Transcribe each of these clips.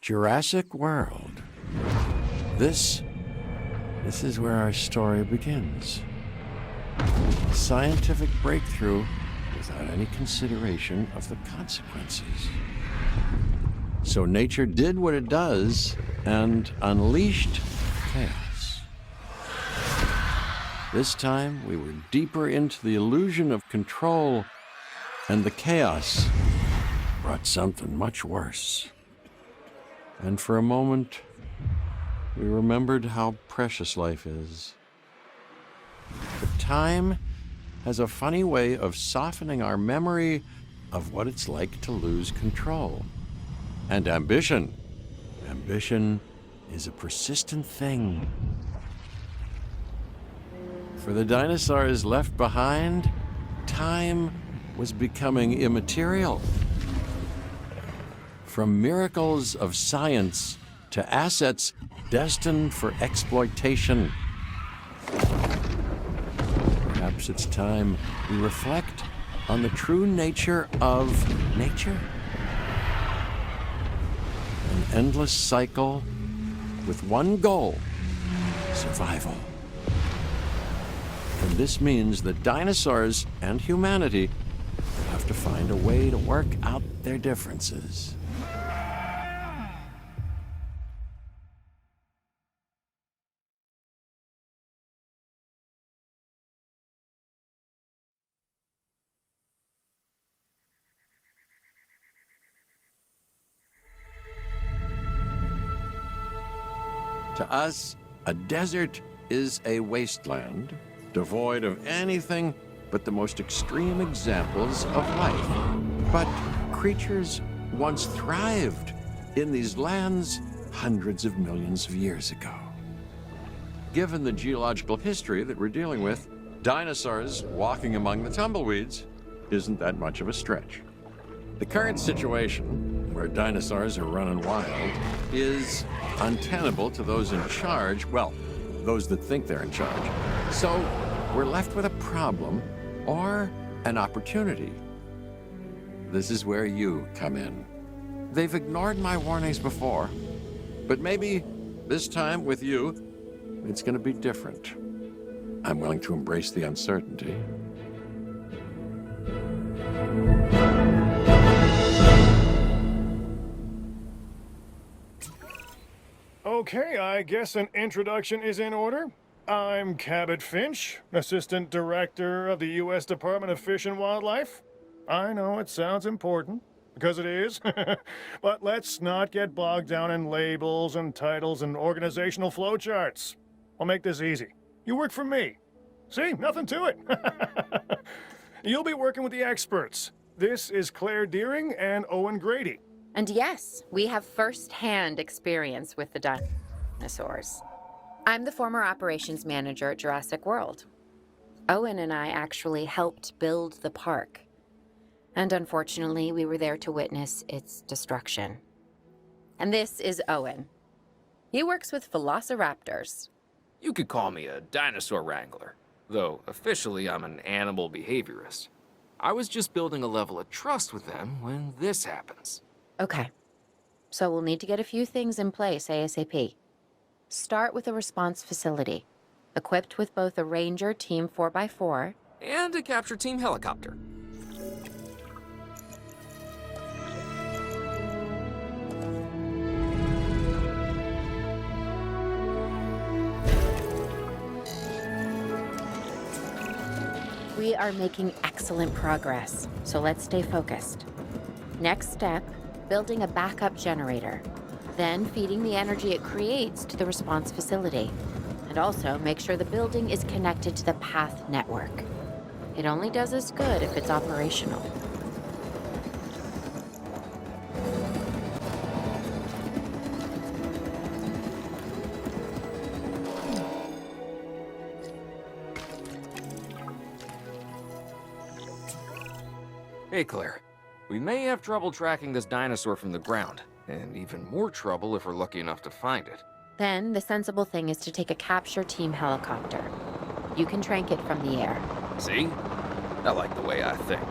Jurassic World. This is where our story begins. A scientific breakthrough without any consideration of the consequences. So nature did what it does and unleashed chaos. This time, we were deeper into the illusion of control, and the chaos brought something much worse. And for a moment, we remembered how precious life is. But time has a funny way of softening our memory of what it's like to lose control. And ambition. Ambition is a persistent thing. For the dinosaurs left behind, time was becoming immaterial. From miracles of science to assets destined for exploitation. Perhaps it's time we reflect on the true nature of nature. An endless cycle with one goal: survival. And this means that dinosaurs and humanity have to find a way to work out their differences. To us, a desert is a wasteland, devoid of anything but the most extreme examples of life. But creatures once thrived in these lands hundreds of millions of years ago. Given the geological history that we're dealing with, dinosaurs walking among the tumbleweeds isn't that much of a stretch. The current situation, where dinosaurs are running wild, is untenable to those in charge, well, those that think they're in charge. So we're left with a problem or an opportunity. This is where you come in. They've ignored my warnings before, but maybe this time with you, it's going to be different. I'm willing to embrace the uncertainty. Okay, I guess an introduction is in order. I'm Cabot Finch, Assistant Director of the U.S. Department of Fish and Wildlife. I know it sounds important, because it is, but let's not get bogged down in labels and titles and organizational flowcharts. I'll make this easy. You work for me. See, nothing to it. You'll be working with the experts. This is Claire Deering and Owen Grady. And yes, we have first-hand experience with the dinosaurs. I'm the former operations manager at Jurassic World. Owen and I actually helped build the park. And unfortunately, we were there to witness its destruction. And this is Owen. He works with velociraptors. You could call me a dinosaur wrangler, though officially I'm an animal behaviorist. I was just building a level of trust with them when this happens. Okay, so we'll need to get a few things in place ASAP. Start with a response facility, equipped with both a Ranger Team 4x4 and a capture team helicopter. We are making excellent progress, so let's stay focused. Next step, building a backup generator, then feeding the energy it creates to the response facility. And also make sure the building is connected to the path network. It only does us good if it's operational. Hey, Claire. We may have trouble tracking this dinosaur from the ground, and even more trouble if we're lucky enough to find it. Then the sensible thing is to take a capture team helicopter. You can trank it from the air. See? I like the way I think.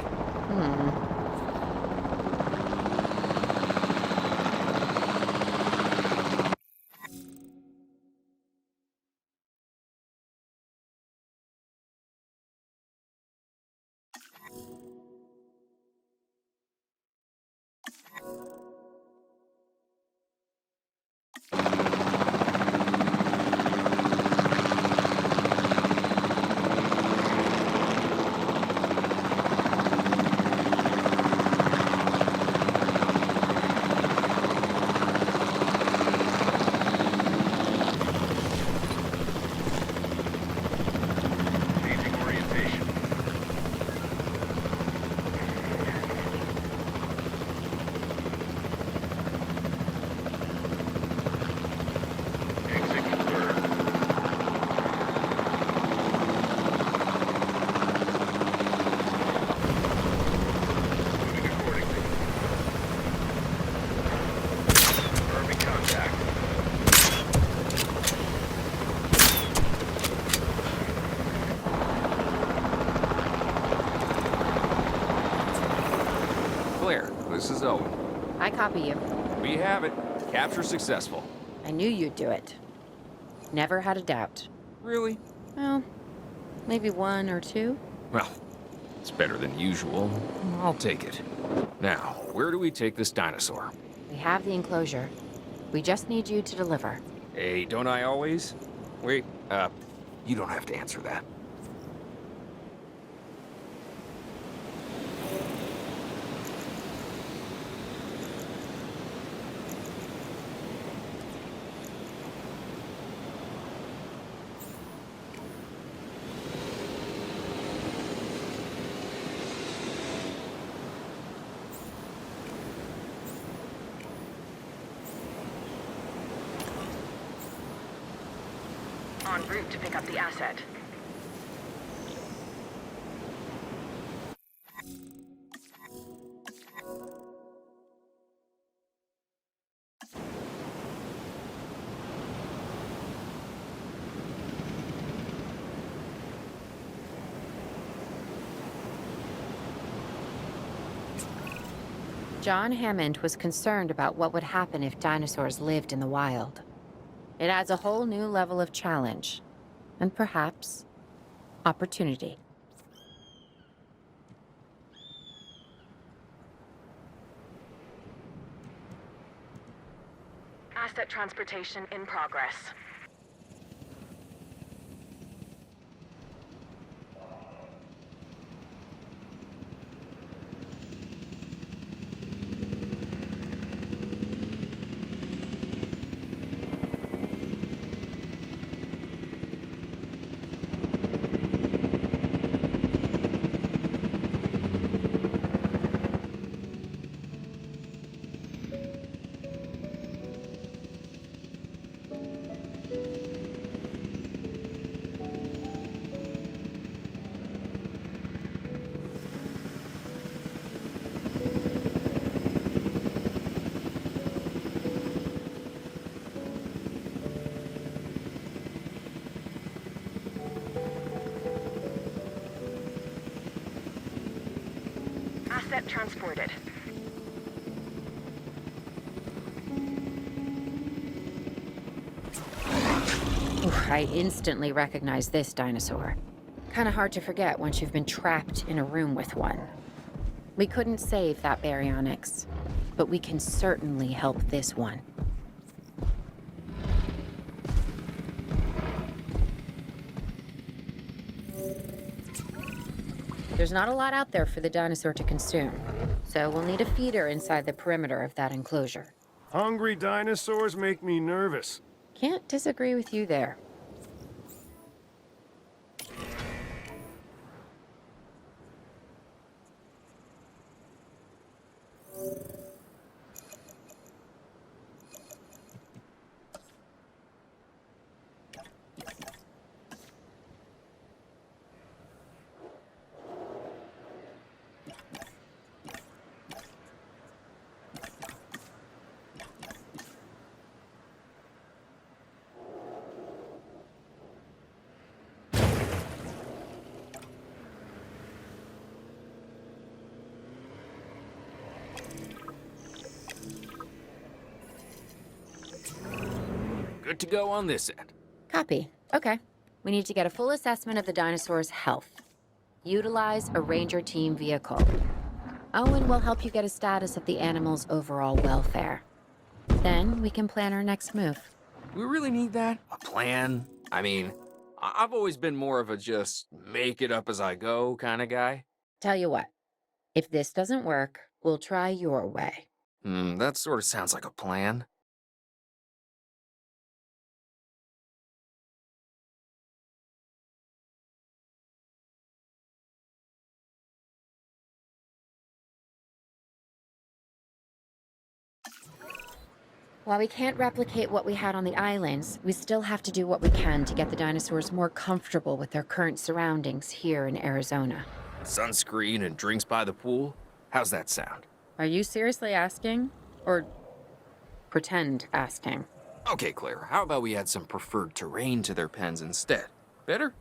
this is Owen. I copy you. We have it. Capture successful. I knew you'd do it. Never had a doubt. Really? Well, maybe one or two. Well, it's better than usual. I'll take it. Now, where do we take this dinosaur? We have the enclosure. We just need you to deliver. Hey, don't I always? Wait, you don't have to answer that. En route to pick up the asset. John Hammond was concerned about what would happen if dinosaurs lived in the wild. It adds a whole new level of challenge, and perhaps opportunity. Asset transportation in progress. Asset transported. Oof, I instantly recognize this dinosaur. Kinda hard to forget once you've been trapped in a room with one. We couldn't save that baryonyx, but we can certainly help this one. There's not a lot out there for the dinosaur to consume, so we'll need a feeder inside the perimeter of that enclosure. Hungry dinosaurs make me nervous. Can't disagree with you there. Good to go on this end. Copy. Okay. We need to get a full assessment of the dinosaur's health. Utilize a ranger team vehicle. Owen will help you get a status of the animal's overall welfare. Then we can plan our next move. We really need that? A plan? I mean, I've always been more of a just make it up as I go kind of guy. Tell you what, if this doesn't work, we'll try your way. That sort of sounds like a plan. While we can't replicate what we had on the islands, we still have to do what we can to get the dinosaurs more comfortable with their current surroundings here in Arizona. Sunscreen and drinks by the pool? How's that sound? Are you seriously asking? Or pretend asking? Okay, Claire, how about we add some preferred terrain to their pens instead? Better?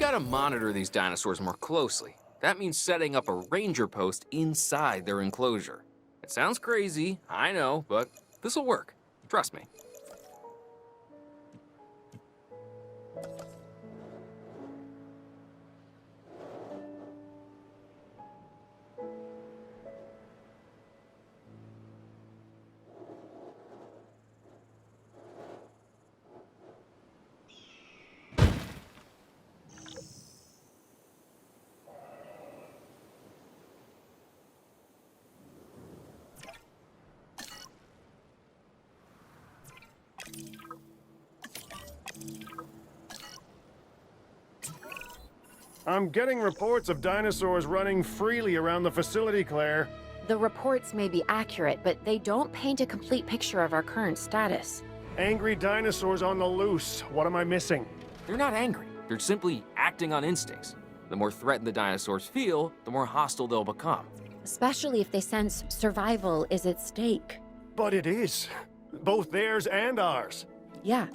gotta monitor these dinosaurs more closely. That means setting up a ranger post inside their enclosure. It sounds crazy, I know, but this'll work. Trust me. I'm getting reports of dinosaurs running freely around the facility, Claire. The reports may be accurate, but they don't paint a complete picture of our current status. Angry dinosaurs on the loose. What am I missing? They're not angry. They're simply acting on instincts. The more threatened the dinosaurs feel, the more hostile they'll become. Especially if they sense survival is at stake. But it is. Both theirs and ours. Yeah,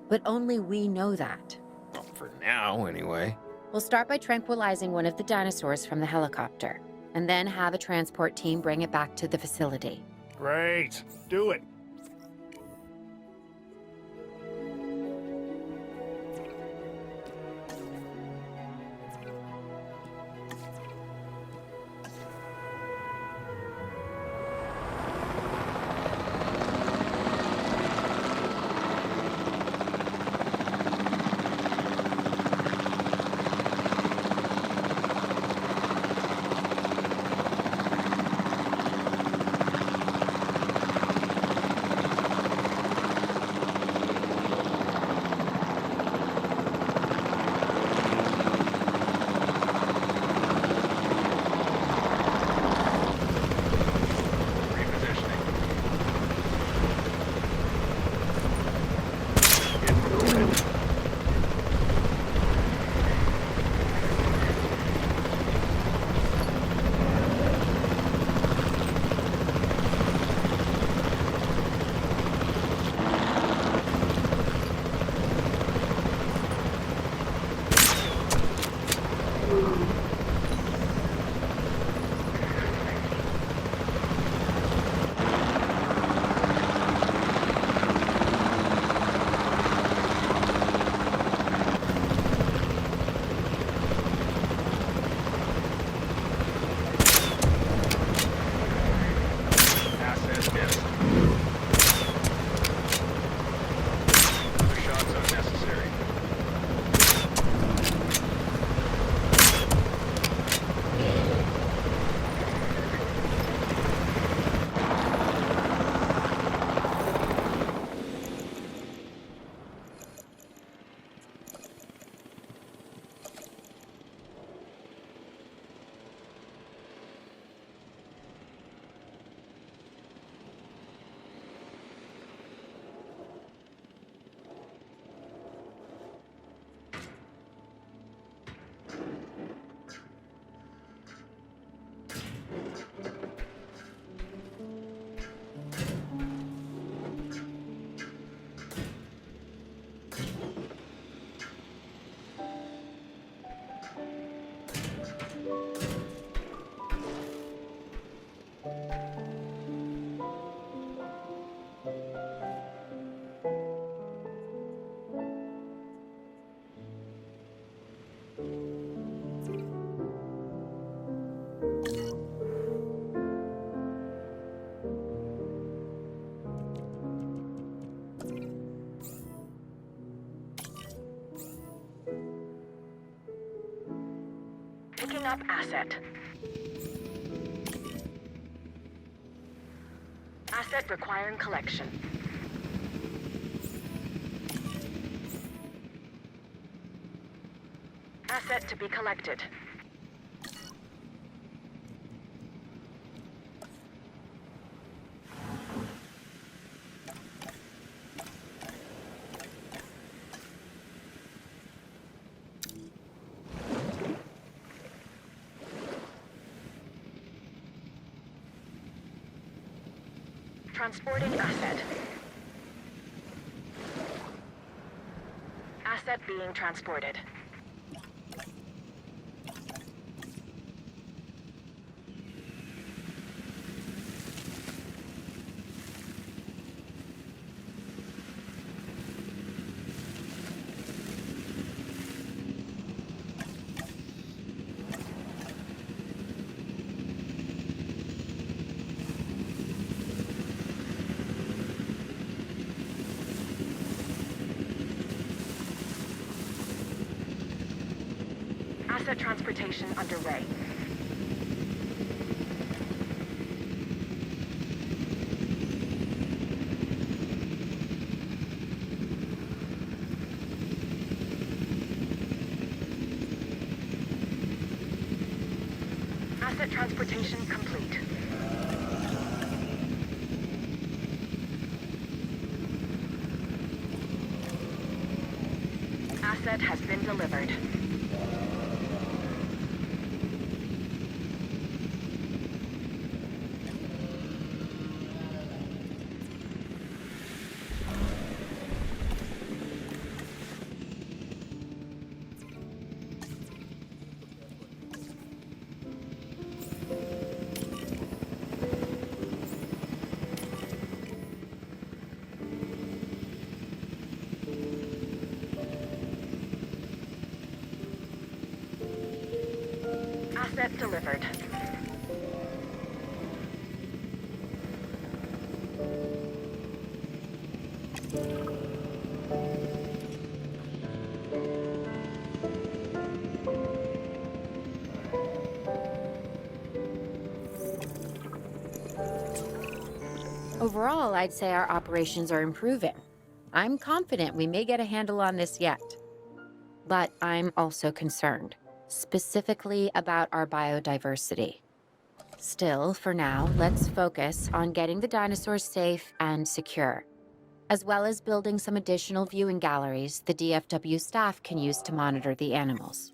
but only we know that. Well, for now, anyway. We'll start by tranquilizing one of the dinosaurs from the helicopter, and then have a transport team bring it back to the facility. Great. Do it. Picking up asset. Asset requiring collection. Asset to be collected. Transporting asset. Asset being transported. Asset transportation underway. Asset transportation complete. Asset has been delivered. Asset delivered. Overall, I'd say our operations are improving. I'm confident we may get a handle on this yet. But I'm also concerned, specifically about our biodiversity. Still, for now, let's focus on getting the dinosaurs safe and secure, as well as building some additional viewing galleries the DFW staff can use to monitor the animals.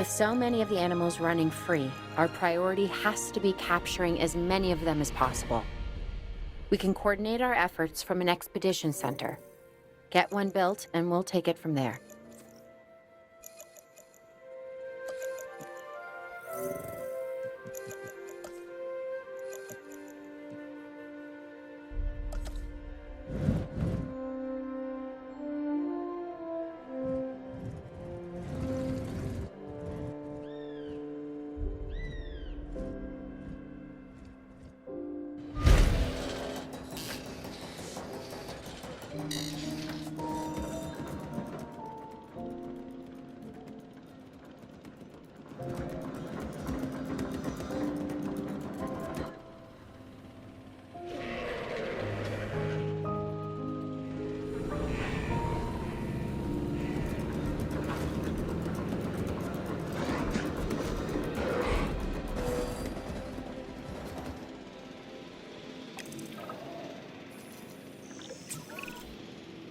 With so many of the animals running free, our priority has to be capturing as many of them as possible. We can coordinate our efforts from an expedition center. Get one built, and we'll take it from there.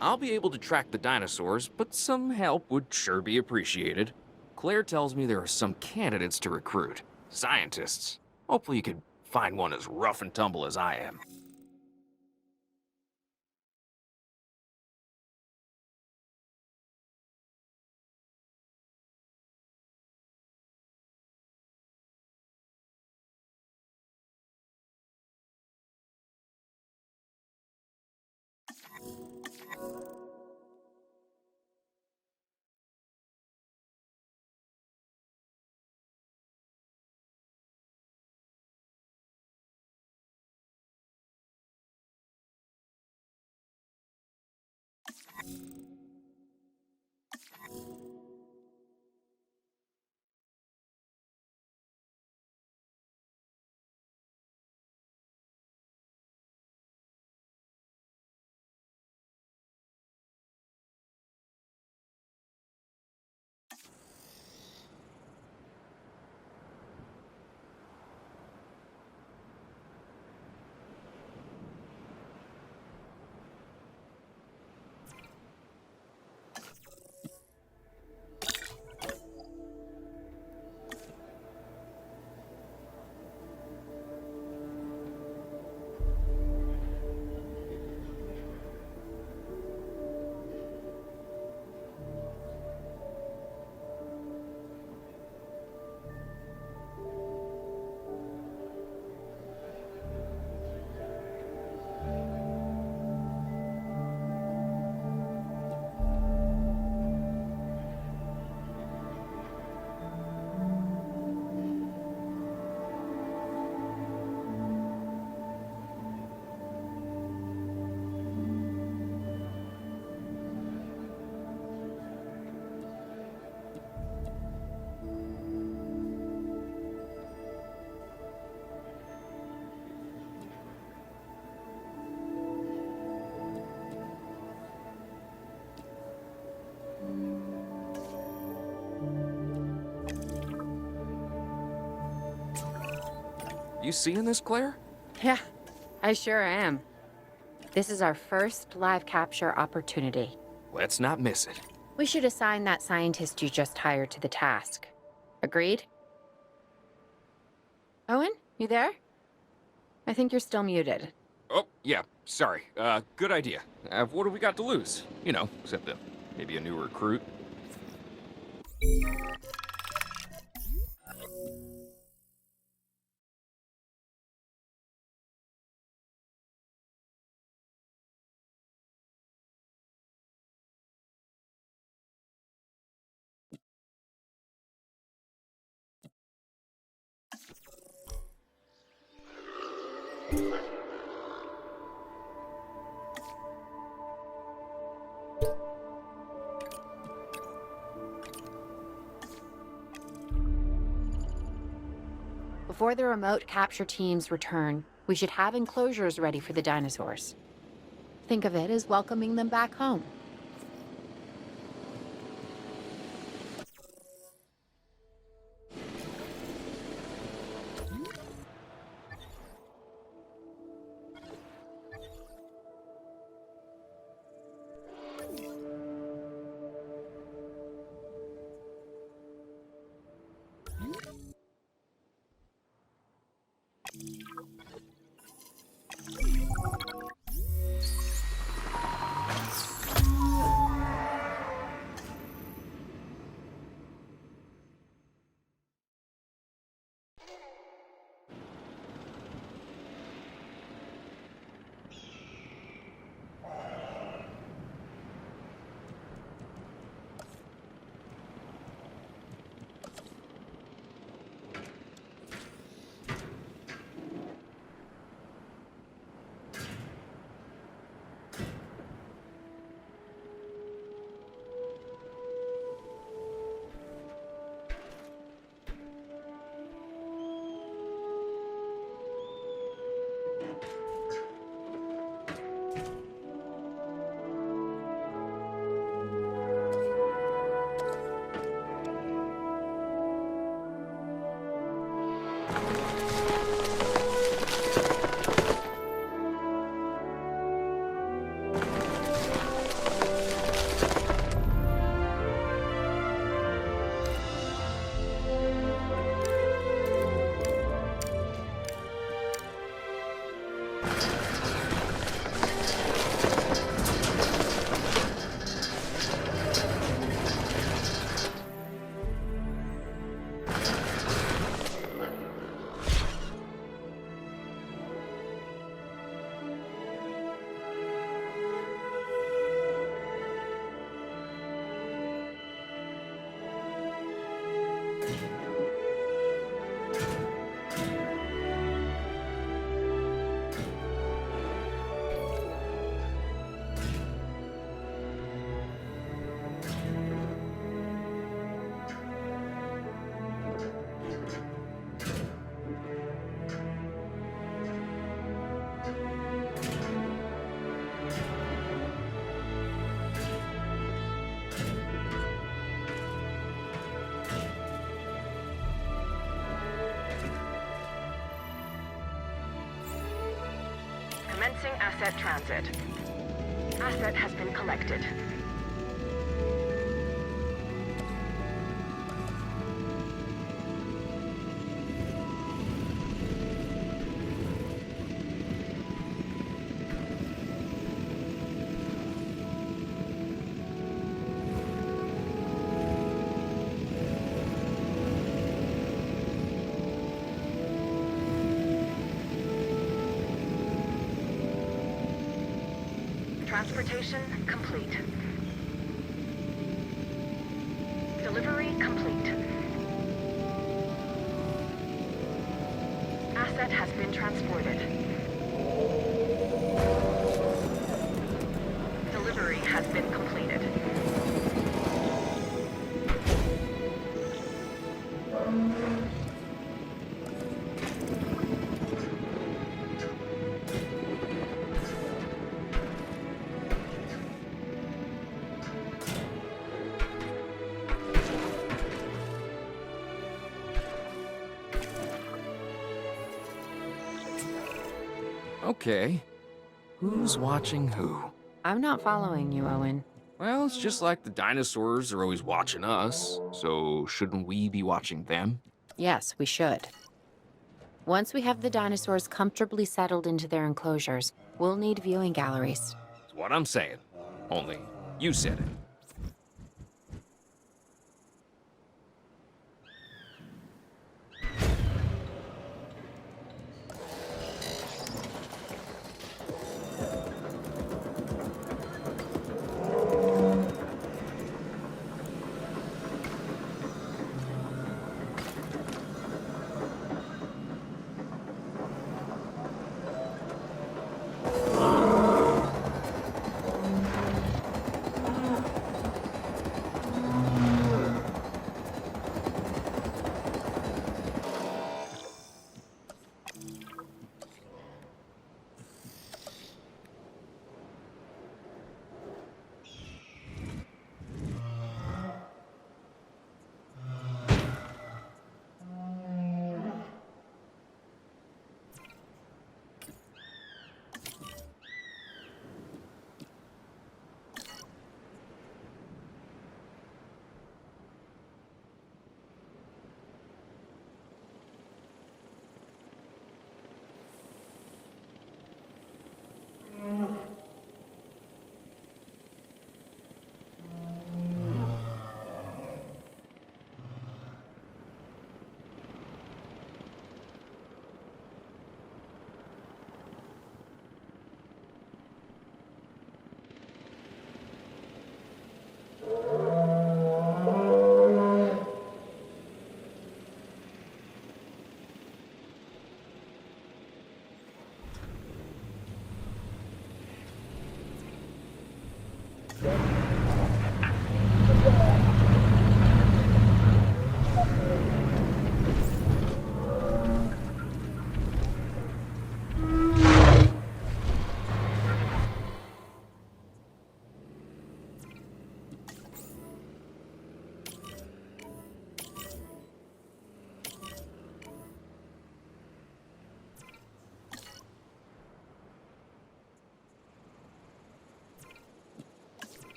I'll be able to track the dinosaurs, but some help would sure be appreciated. Claire tells me there are some candidates to recruit. Scientists. Hopefully you can find one as rough and tumble as I am. You seeing this, Claire? Yeah, I sure am. This is our first live capture opportunity. Let's not miss it. We should assign that scientist you just hired to the task. Agreed? Owen, you there? I think you're still muted. Oh, yeah, sorry. Good idea. What do we got to lose? You know, except maybe a new recruit. Before the remote capture teams return, we should have enclosures ready for the dinosaurs. Think of it as welcoming them back home. Commencing asset transit. Asset has been collected. Transportation complete. Delivery complete. Asset has been transported. Delivery has been completed. Okay. Who's watching who? I'm not following you, Owen. Well, it's just like the dinosaurs are always watching us, so shouldn't we be watching them? Yes, we should. Once we have the dinosaurs comfortably settled into their enclosures, we'll need viewing galleries. That's what I'm saying. Only, you said it.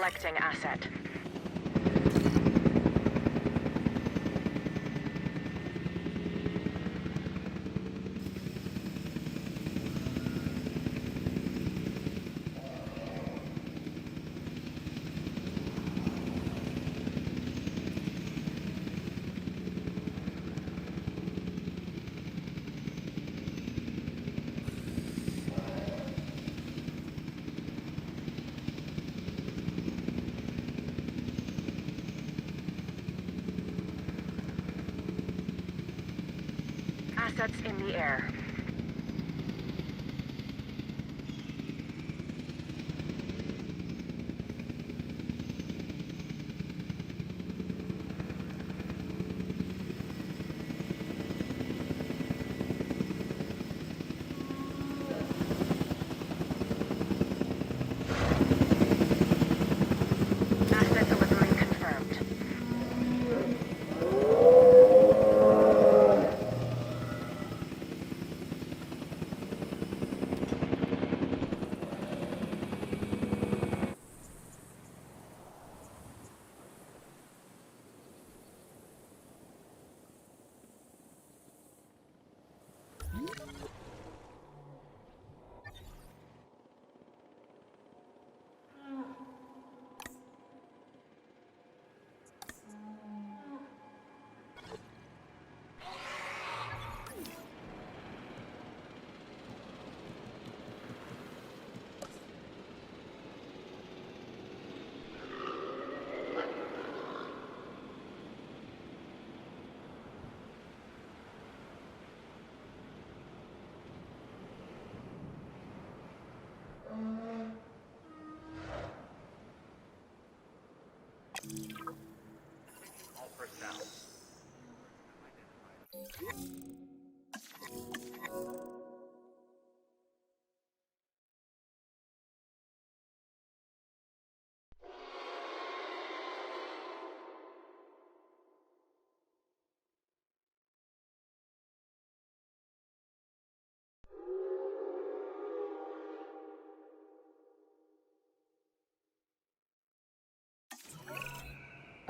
Selecting asset. Assets in the air. Asset delivery confirmed.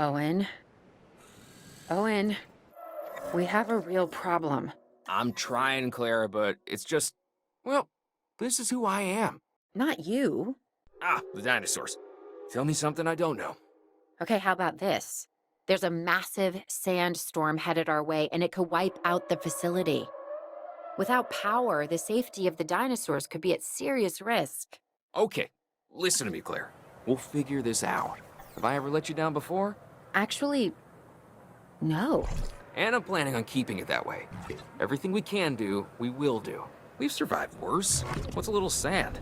Owen. Owen. We have a real problem. I'm trying, Clara, but it's just, well, this is who I am. Not you. Ah, the dinosaurs. Tell me something I don't know. Okay, how about this? There's a massive sandstorm headed our way, and it could wipe out the facility. Without power, the safety of the dinosaurs could be at serious risk. Okay, listen to me, Claire. We'll figure this out. Have I ever let you down before? Actually, no. And I'm planning on keeping it that way. Everything we can do, we will do. We've survived worse. What's a little sand?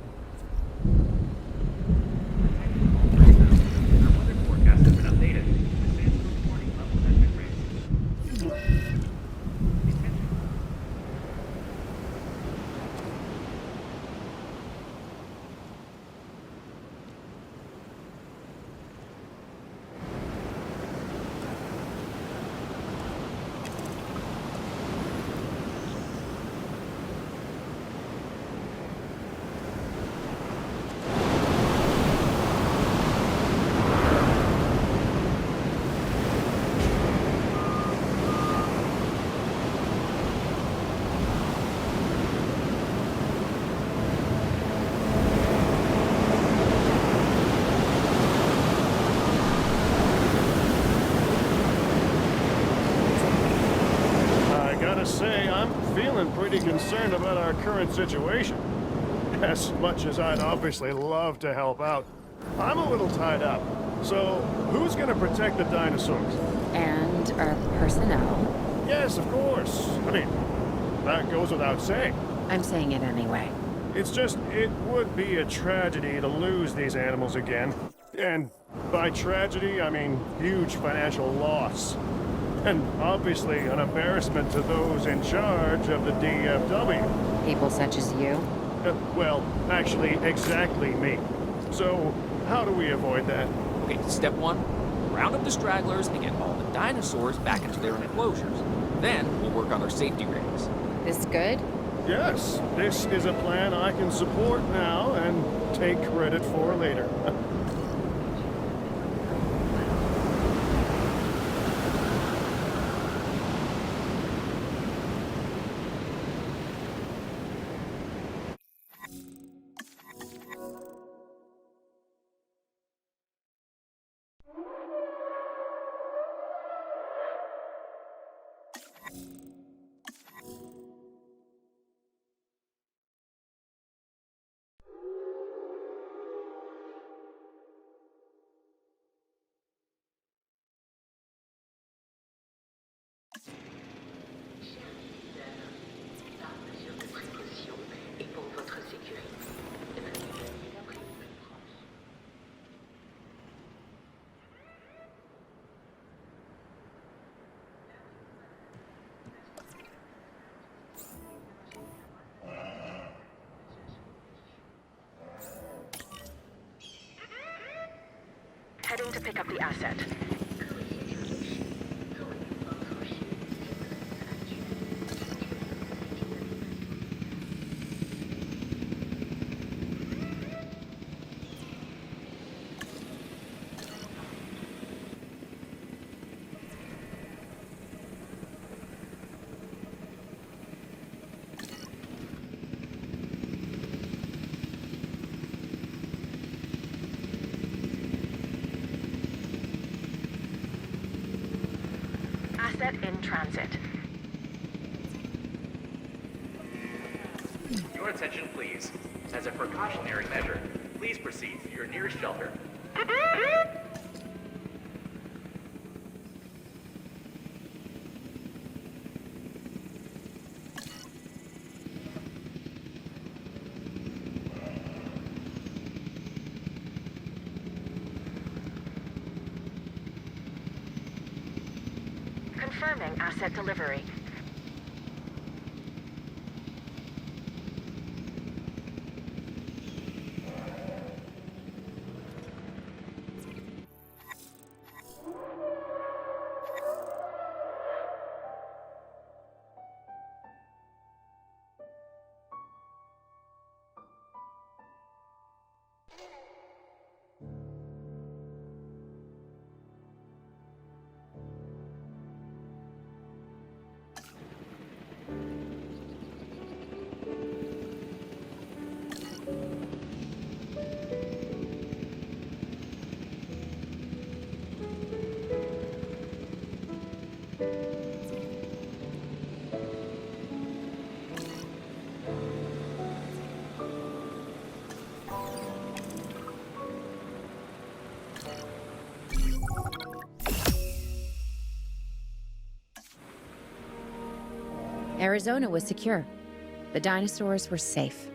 Our weather forecast has been updated. The sandstorm warning level has been raised. Say, I'm feeling pretty concerned about our current situation. As much as I'd obviously love to help out, I'm a little tied up. So, who's gonna protect the dinosaurs? And our personnel. Yes, of course. I mean, that goes without saying. I'm saying it anyway. It's just, it would be a tragedy to lose these animals again. And by tragedy, I mean huge financial loss. And obviously an embarrassment to those in charge of the DFW. People such as you. Well, actually, exactly me. So, how do we avoid that? Okay, step one, round up the stragglers and get all the dinosaurs back into their enclosures. Then we'll work on their safety rings. This good? Yes, this is a plan I can support now and take credit for later. Heading to pick up the asset. Asset in transit. Your attention, please. As a precautionary measure, please proceed to your nearest shelter. Confirming asset delivery. Arizona was secure. The dinosaurs were safe.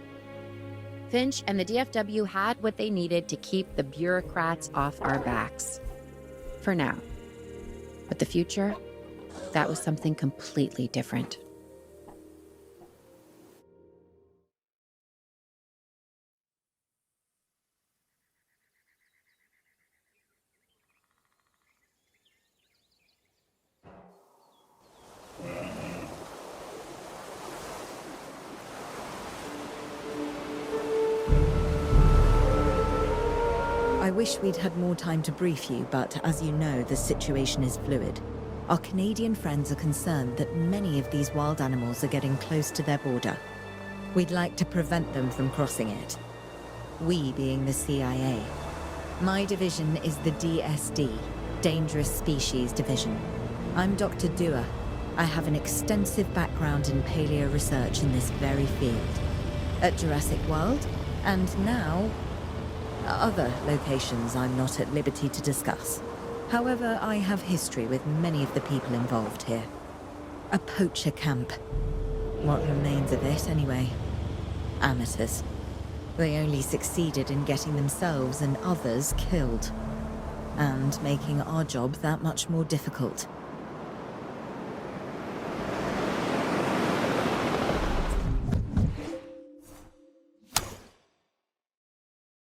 Finch and the DFW had what they needed to keep the bureaucrats off our backs. For now. But the future, that was something completely different. I wish we'd had more time to brief you, but as you know, the situation is fluid. Our Canadian friends are concerned that many of these wild animals are getting close to their border. We'd like to prevent them from crossing it. We being the CIA. My division is the DSD, Dangerous Species Division. I'm Dr. Dua. I have an extensive background in paleo research in this very field. At Jurassic World, and now other locations I'm not at liberty to discuss. However, I have history with many of the people involved here. A poacher camp. What remains of it, anyway? Amateurs. They only succeeded in getting themselves and others killed. And making our job that much more difficult.